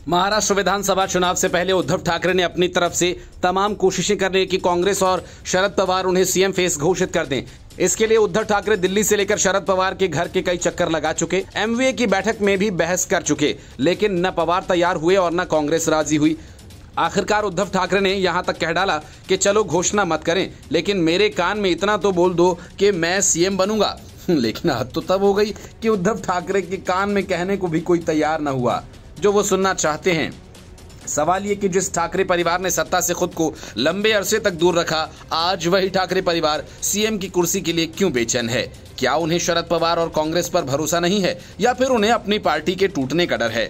महाराष्ट्र विधानसभा चुनाव से पहले उद्धव ठाकरे ने अपनी तरफ से तमाम कोशिशें कर रही कि कांग्रेस और शरद पवार उन्हें सीएम फेस घोषित कर दें। इसके लिए उद्धव ठाकरे दिल्ली से लेकर शरद पवार के घर के कई चक्कर लगा चुके, एमवीए की बैठक में भी बहस कर चुके, लेकिन न पवार तैयार हुए और न कांग्रेस राजी हुई। आखिरकार उद्धव ठाकरे ने यहां तक कह डाला कि चलो घोषणा मत करें, लेकिन मेरे कान में इतना तो बोल दो कि मैं सीएम बनूंगा। लेकिन हद तो तब हो गई कि उद्धव ठाकरे के कान में कहने को भी कोई तैयार न हुआ जो वो सुनना चाहते हैं। सवाल ये कि जिस ठाकरे परिवार ने सत्ता से खुद को लंबे अरसे तक दूर रखा, आज वही ठाकरे परिवार सीएम की कुर्सी के लिए क्यों बेचैन है? क्या उन्हें शरद पवार और कांग्रेस पर भरोसा नहीं है या फिर उन्हें अपनी पार्टी के टूटने का डर है?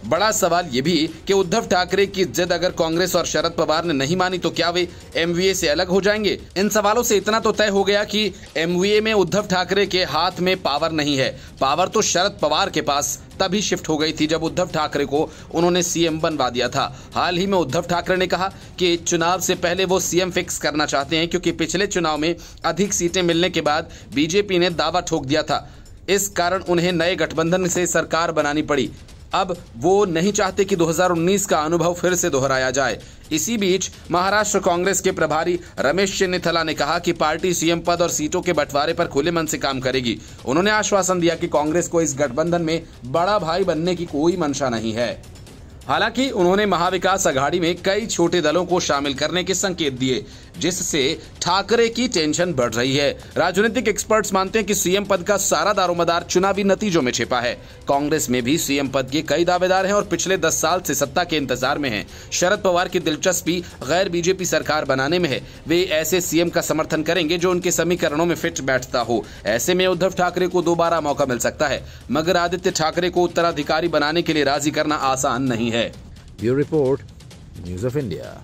बड़ा सवाल ये भी कि उद्धव ठाकरे की जिद अगर कांग्रेस और शरद पवार ने नहीं मानी तो क्या वे एमवीए से अलग हो जाएंगे? इन सवालों से इतना तो तय हो गया कि एमवीए में उद्धव ठाकरे के हाथ में पावर नहीं है। पावर तो शरद पवार के पास तभी शिफ्ट हो गई थी जब उद्धव ठाकरे को उन्होंने सीएम बनवा दिया था। हाल ही में उद्धव ठाकरे ने कहा कि चुनाव से पहले वो सीएम फिक्स करना चाहते हैं, क्योंकि पिछले चुनाव में अधिक सीटें मिलने के बाद बीजेपी ने दावा ठोक दिया था। इस कारण उन्हें नए गठबंधन से सरकार बनानी पड़ी। अब वो नहीं चाहते कि 2019 का अनुभव फिर से दोहराया जाए। इसी बीच महाराष्ट्र कांग्रेस के प्रभारी रमेश चेन्निथला ने कहा कि पार्टी सीएम पद और सीटों के बंटवारे पर खुले मन से काम करेगी। उन्होंने आश्वासन दिया कि कांग्रेस को इस गठबंधन में बड़ा भाई बनने की कोई मंशा नहीं है। हालांकि उन्होंने महाविकास अघाड़ी में कई छोटे दलों को शामिल करने के संकेत दिए, जिससे ठाकरे की टेंशन बढ़ रही है। राजनीतिक एक्सपर्ट्स मानते हैं कि सीएम पद का सारा दारोमदार चुनावी नतीजों में छिपा है। कांग्रेस में भी सीएम पद के कई दावेदार हैं और पिछले 10 साल से सत्ता के इंतजार में हैं। शरद पवार की दिलचस्पी गैर बीजेपी सरकार बनाने में है। वे ऐसे सीएम का समर्थन करेंगे जो उनके समीकरणों में फिट बैठता हो। ऐसे में उद्धव ठाकरे को दोबारा मौका मिल सकता है, मगर आदित्य ठाकरे को उत्तराधिकारी बनाने के लिए राजी करना आसान नहीं है। Bureau report, news of India.